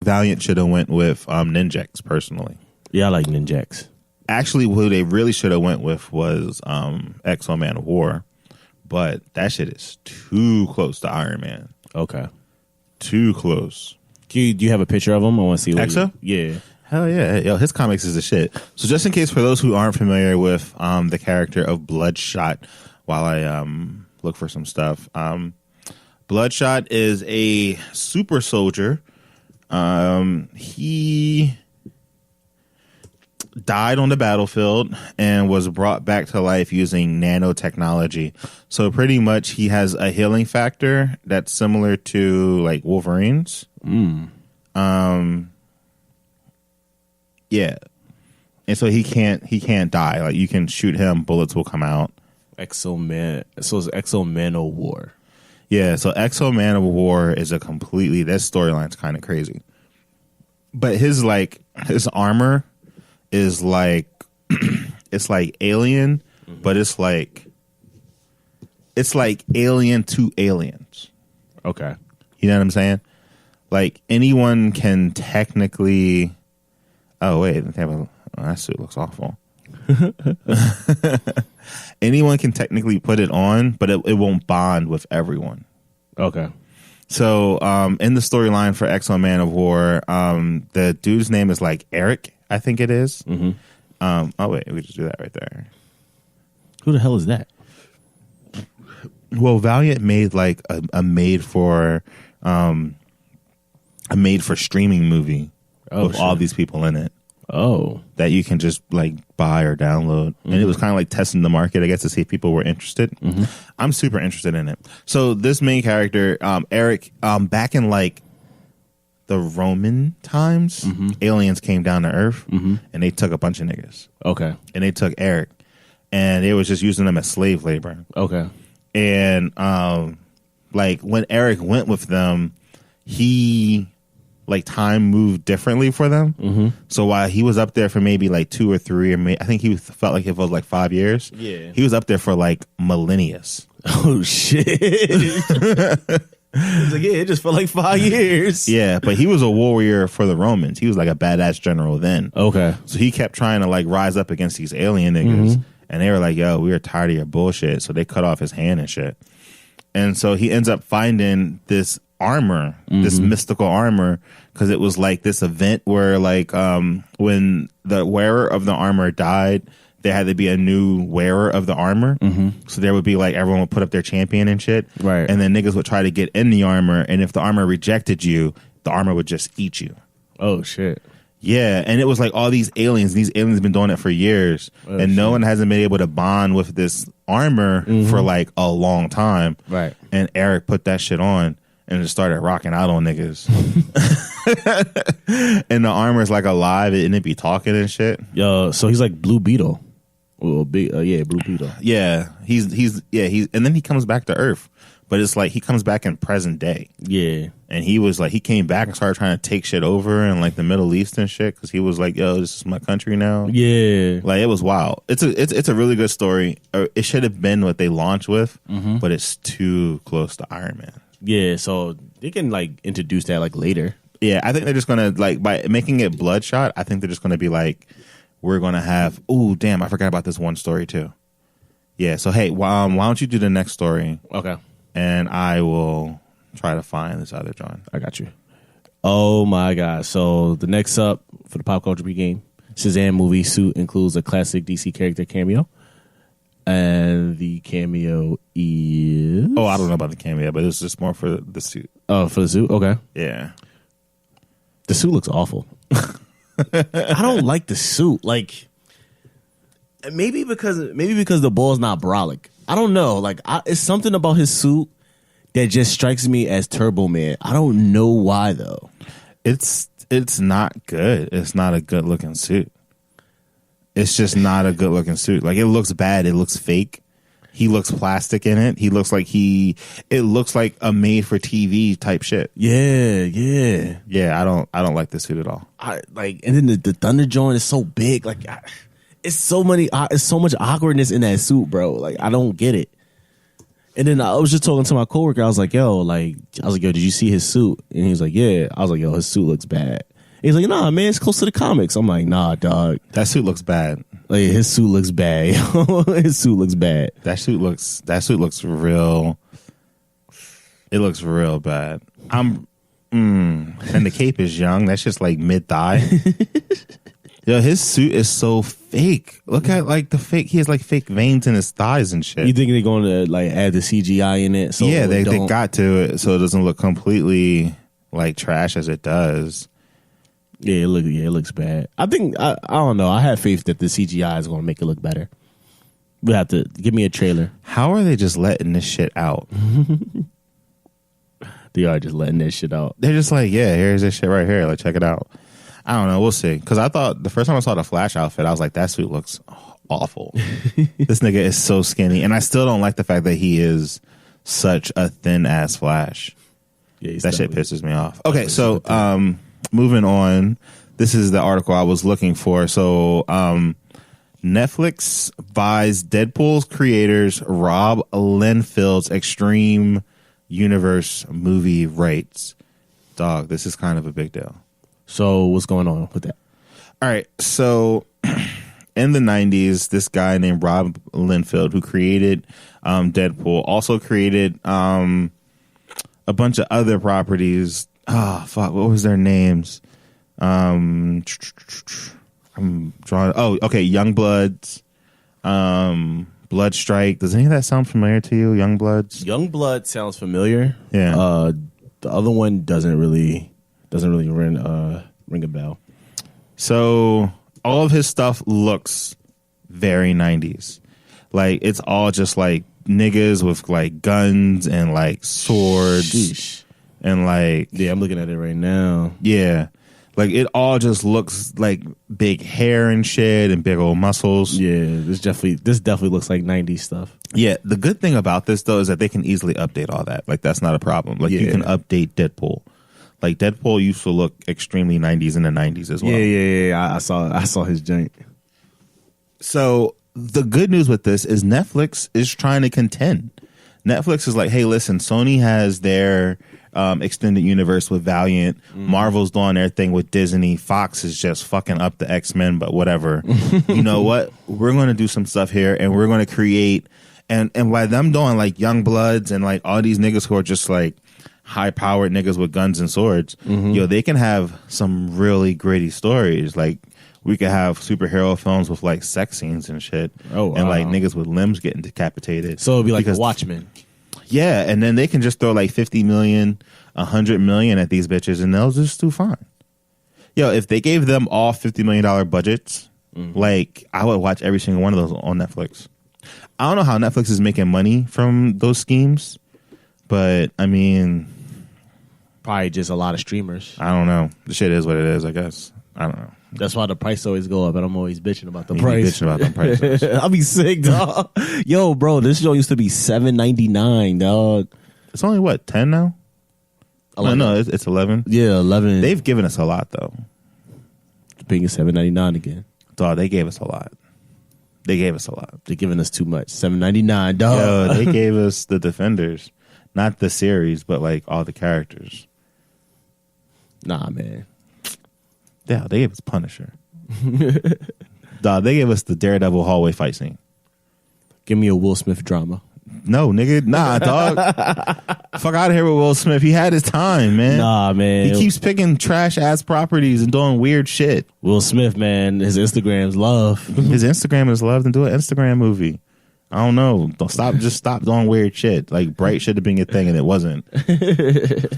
Valiant should have went with Ninjax personally. Yeah, I like Ninjax. Actually, who they really should have went with was Xmen Man of War, but that shit is too close to Iron Man. Okay, too close. Do you have a picture of him? I want to see. Exo? Yeah. Hell yeah. Yo, his comics is the shit. So just in case for those who aren't familiar with the character of Bloodshot, while I look for some stuff, Bloodshot is a super soldier. He died on the battlefield and was brought back to life using nanotechnology. So pretty much he has a healing factor that's similar to like Wolverine's. Yeah. And so he can't die. Like you can shoot him, bullets will come out. Xmen. So it's Xmen of War. Yeah, so Xmen of War is a completely, that storyline's kind of crazy. But his armor is like it's like Alien, but it's like Alien to aliens. Okay. You know what I'm saying? Like anyone can technically. Oh wait, that suit looks awful. Anyone can technically put it on, but it won't bond with everyone. Okay. So in the storyline for Xmen of War, the dude's name is like Eric, I think it is. Mm-hmm. Oh wait, we just do that right there. Who the hell is that? Well, Valiant made like a made for streaming movie with all these people in it. Oh, that you can just like buy or download. And it was kind of like testing the market, I guess, to see if people were interested. I'm super interested in it. So this main character, Eric, back in like the Roman times, aliens came down to Earth and they took a bunch of niggas. Okay. And they took Eric and they was just using them as slave labor. Okay. And like when Eric went with them, he like time moved differently for them. So while he was up there for maybe like 2 or 3, or I think he felt like it was like 5 years. Yeah, he was up there for like millennia. Oh shit! It's like, yeah, it just felt like 5 years. Yeah, but he was a warrior for the Romans. He was like a badass general then. Okay, so he kept trying to like rise up against these alien niggas, and they were like, "Yo, we are tired of your bullshit." So they cut off his hand and shit. And so he ends up finding this armor, this mystical armor, because it was like this event where like when the wearer of the armor died, there had to be a new wearer of the armor. So there would be like everyone would put up their champion and shit, right? And then niggas would try to get in the armor, and if the armor rejected you, the armor would just eat you. Oh shit. Yeah, and it was like all these aliens. These aliens have been doing it for years, and no one hasn't been able to bond with this armor for like a long time. Right. And Eric put that shit on and just started rocking out on niggas. And the armor is like alive and it be talking and shit. Yo, so he's like Blue Beetle. Well, Blue Beetle. Yeah, he's and then he comes back to Earth. But it's like he comes back in present day. Yeah. And he was like, he came back and started trying to take shit over in like the Middle East and shit, because he was like, yo, this is my country now. Yeah. Like it was wild. It's a really good story. It should have been what they launched with, but it's too close to Iron Man. Yeah, so they can like introduce that like later. Yeah, I think they're just gonna like, by making it Bloodshot, I think they're just gonna be like, we're gonna have, oh damn, I forgot about this one story too. Yeah, so hey, why don't you do the next story? Okay. And I will try to find this other John. I got you. Oh my God. So the next up for the Pop Culture Pregame, Shazam movie suit includes a classic DC character cameo. And the cameo is... Oh, I don't know about the cameo, but it's just more for the suit. Oh, for the suit? Okay. Yeah. The suit looks awful. I don't like the suit. Like, maybe because the ball's not Brolic. I don't know. Like, it's something about his suit that just strikes me as Turbo Man. I don't know why though. It's not good. It's not a good looking suit. It's just not a good looking suit. Like, it looks bad. It looks fake. He looks plastic in it. He looks like it looks like a made for TV type shit. Yeah, yeah. Yeah, I don't like this suit at all. And then the Thunder joint is so big. Like, it's so much awkwardness in that suit, bro. Like, I don't get it. And then I was just talking to my coworker. I was like, yo, did you see his suit? And he was like, yeah. I was like, yo, his suit looks bad. He's like, nah, man, it's close to the comics. I'm like, nah, dog. That suit looks bad. Like, his suit looks bad. His suit looks bad. That suit looks real. It looks real bad. And the cape is young. That's just like mid thigh. Yo, his suit is so fake. Look at like the fake. He has like fake veins in his thighs and shit. You think they're going to like add the CGI in it? So yeah, they got to it so it doesn't look completely like trash as it does. Yeah, it looks bad. I think I don't know. I have faith that the CGI is going to make it look better. We have to give me a trailer. How are they just letting this shit out? They are just letting this shit out. They're just like, yeah, here's this shit right here. Like, check it out. I don't know. We'll see. Because I thought the first time I saw the Flash outfit, I was like, that suit looks awful. This nigga is so skinny, and I still don't like the fact that he is such a thin ass Flash. Yeah, that shit pisses me off. Okay, so moving on. This is the article I was looking for. So Netflix buys Deadpool's creators Rob Liefeld's Extreme Universe movie rights. Dog, this is kind of a big deal. So what's going on with that? All right, so in the 90s, this guy named Rob Liefeld, who created Deadpool, also created a bunch of other properties. Oh, fuck, what was their names? I'm drawing. Oh, okay, Youngbloods, Bloodstrike. Does any of that sound familiar to you, Youngbloods? Youngblood sounds familiar. Yeah. The other one doesn't really ring a bell. So all of his stuff looks very 90s. Like, it's all just like niggas with like guns and like swords. Sheesh. And like, yeah, I'm looking at it right now. Yeah. Like, it all just looks like big hair and shit and big old muscles. Yeah, this definitely looks like 90s stuff. Yeah, the good thing about this, though, is that they can easily update all that. Like, that's not a problem. Like, you can update Deadpool. Like, Deadpool used to look extremely 90s in the 90s as well. Yeah. I saw his joint. So, the good news with this is Netflix is trying to contend. Netflix is like, hey, listen, Sony has their extended universe with Valiant. Marvel's doing their thing with Disney. Fox is just fucking up the X-Men, but whatever. You know what? We're going to do some stuff here, and we're going to create, and by them doing like Youngbloods and like all these niggas who are just like high-powered niggas with guns and swords, yo, they can have some really gritty stories. Like, we could have superhero films with like sex scenes and shit. Oh, wow. And like niggas with limbs getting decapitated. So it'd be like a Watchmen. Yeah, and then they can just throw like 50 million, 100 million at these bitches, and they'll just do fine. Yo, if they gave them all $50 million budgets, like, I would watch every single one of those on Netflix. I don't know how Netflix is making money from those schemes, but I mean, probably just a lot of streamers. I don't know. The shit is what it is, I guess. I don't know. That's why the price always go up, and I'm always bitching about the price. Bitching about the prices. I'll be sick, dog. Yo, bro, this show used to be $7.99, dog. It's only what, 10 now? 11. No, it's 11. Yeah, 11. They've given us a lot though. Being $7.99 again. Dog, they gave us a lot. They're giving us too much. $7.99, dog. Yo, they gave us the Defenders, not the series, but like all the characters. Nah, man. Yeah, they gave us Punisher. Dog, they gave us the Daredevil hallway fight scene. Give me a Will Smith drama. No, nigga, nah, dog. Fuck out of here with Will Smith. He had his time, man. Nah, man. He keeps picking trash ass properties and doing weird shit. Will Smith, man, his Instagram's love. His Instagram is love, and do an Instagram movie. I don't know. Just stop doing weird shit. Like, Bright should have been your thing, and it wasn't.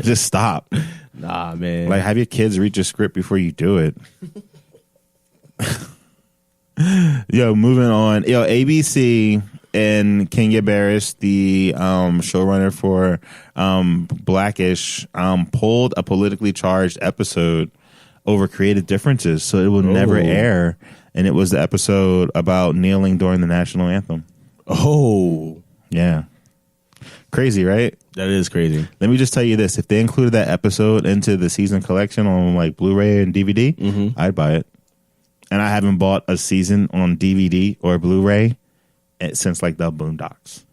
Just stop. Nah, man. Like, have your kids read your script before you do it. Yo, moving on. Yo, ABC and Kenya Barris, the showrunner for Blackish, pulled a politically charged episode over creative differences, so it will never air. And it was the episode about kneeling during the national anthem. Oh. Yeah. Crazy, right? That is crazy. Let me just tell you this. If they included that episode into the season collection on like Blu-ray and DVD, I'd buy it. And I haven't bought a season on DVD or Blu-ray since like the Boondocks.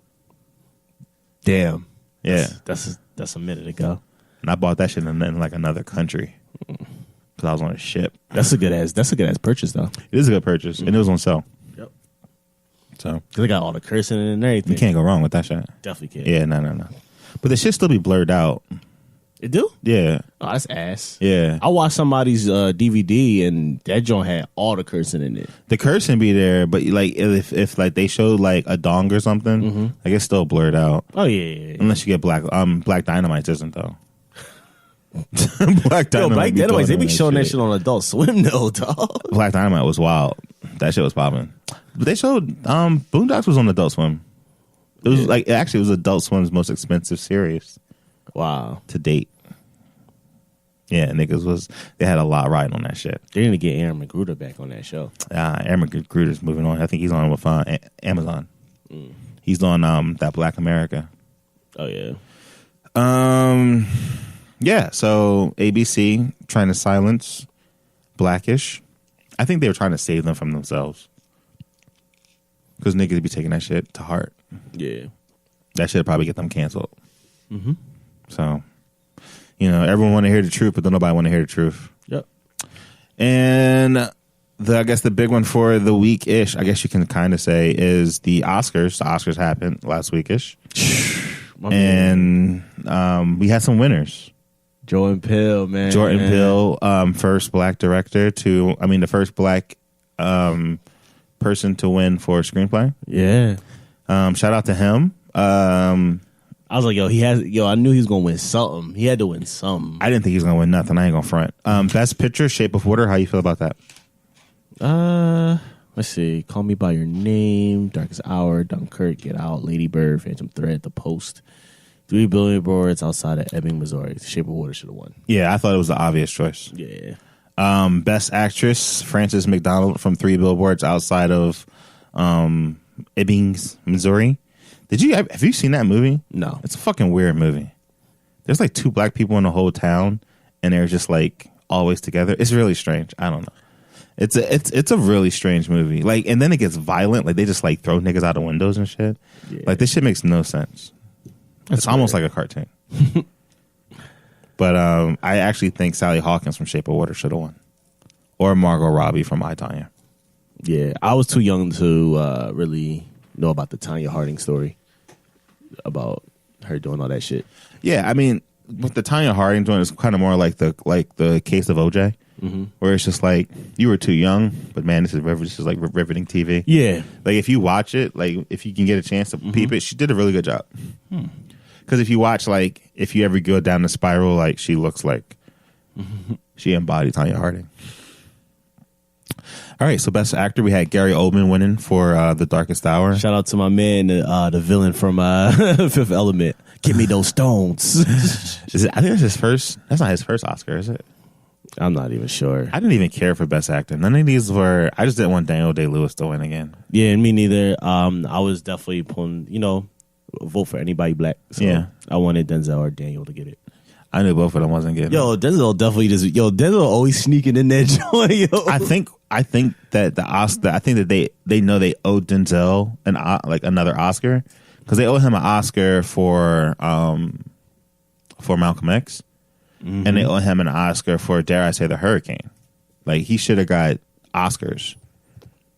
Damn. Yeah, That's a minute ago. and I bought that shit in like another country because I was on a ship. That's a good ass purchase though. It is a good purchase, and it was on sale. Yep. So 'Cause they got all the cursing and everything. you can't go wrong with that shit. Definitely can't. Yeah, no. But the shit still be blurred out. It do? Yeah, Oh, that's ass. yeah. I watched somebody's DVD and that joint had all the cursing in it. The cursing be there, but like if like they showed like a dong or something, like it's still blurred out. Oh yeah. Unless you get Black Dynamite isn't though. Black Dynamite. Yo, Black Dynamite, they be showing that shit shit on Adult Swim though, dog. Black Dynamite was wild. That shit was popping. But they showed Boondocks was on Adult Swim. It was like actually it was Adult Swim's most expensive series Wow. to date. Yeah, niggas they had a lot riding on that shit. They need to get Aaron McGruder back on that show. Aaron McGruder's moving on. I think he's on with Amazon. He's on that Black America. Oh yeah. Yeah, so ABC trying to silence Blackish. I think they were trying to save them from themselves. Because niggas be taking that shit to heart. Yeah. That shit probably get them canceled. So, everyone want to hear the truth, but don't nobody want to hear the truth. Yep. And I guess the big one for the week-ish, I guess you can kind of say, is the Oscars. The Oscars happened last week-ish. And we had some winners. Jordan Peele, man. Jordan Peele, first black director the first black person to win for a screenplay. Yeah. Shout out to him. I was like, I knew he was gonna win something. He had to win something. I didn't think he was gonna win nothing. I ain't gonna front. Best picture, Shape of Water. How you feel about that? Let's see. Call Me by Your Name, Darkest Hour, Dunkirk, Get Out, Lady Bird, Phantom Thread, The Post. 3 billboards outside of Ebbing, Missouri. Shape of Water should have won. Yeah, I thought it was the obvious choice. Yeah. Best actress, Frances McDormand from 3 billboards outside of Ebbing, Missouri. Have you seen that movie? No. It's a fucking weird movie. There's like 2 black people in the whole town, and they're just like always together. It's really strange. I don't know. It's a really strange movie. Like, and then it gets violent. Like they just like throw niggas out of windows and shit. Yeah. Like this shit makes no sense. It's almost like a cartoon. But I actually think Sally Hawkins from Shape of Water should have won, or Margot Robbie from I, Tonya. Yeah, I was too young to really know about the Tanya Harding story, about her doing all that shit. Yeah, I mean, with the Tanya Harding doing, it's kind of more like the case of OJ, where it's just like you were too young, but man, this is like riveting TV. Yeah, like if you watch it, like if you can get a chance to peep it, she did a really good job. Because if you watch, like, if you ever go down the spiral, like she looks like she embodied Tanya Harding. All right, so best actor, we had Gary Oldman winning for The Darkest Hour. Shout out to my man, the villain from Fifth Element. Give me those stones. I think that's his first. That's not his first Oscar, is it? I'm not even sure. I didn't even care for best actor. None of these were. I just didn't want Daniel Day-Lewis to win again. Yeah, me neither. I was definitely pulling. Vote for anybody black. So yeah, I wanted Denzel or Daniel to get it. I knew both of them wasn't getting. Denzel definitely just. Denzel always sneaking in that joint. Yo. I think that the Oscar. I think that they know they owe Denzel another Oscar because they owe him an Oscar for Malcolm X, and they owe him an Oscar for, dare I say, The Hurricane. Like he should have got Oscars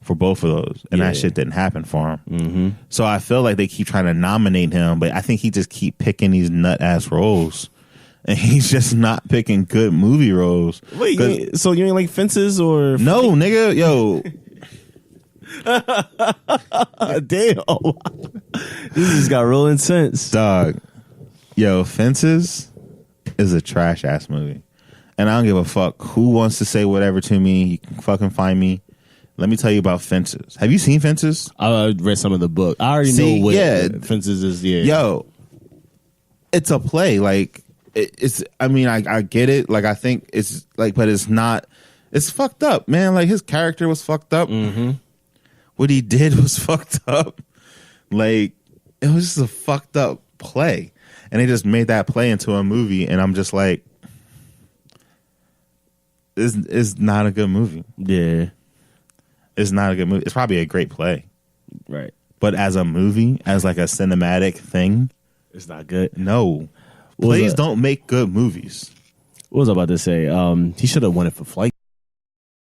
for both of those, and that shit didn't happen for him. So I feel like they keep trying to nominate him, but I think he just keep picking these nut ass roles, and he's just not picking good movie roles. Wait, so you ain't like Fences or no, nigga, yo. Damn, this just got real intense, dog. Yo, Fences is a trash ass movie, and I don't give a fuck who wants to say whatever to me. You can fucking find me. Let me tell you about Fences. Have you seen Fences? I read some of the book. I already know what Fences is. Yeah, yo, it's a play. Like it's. I mean, I get it. Like I think it's like, but it's not. It's fucked up, man. Like his character was fucked up. What he did was fucked up. Like it was just a fucked up play, and they just made that play into a movie. And I'm just like, it's not a good movie. Yeah. It's not a good movie. It's probably a great play. Right. But as a movie, as like a cinematic thing, It's not good. No. What was Plays that? don't make good movies. What was I about to say? He should have won it for Flight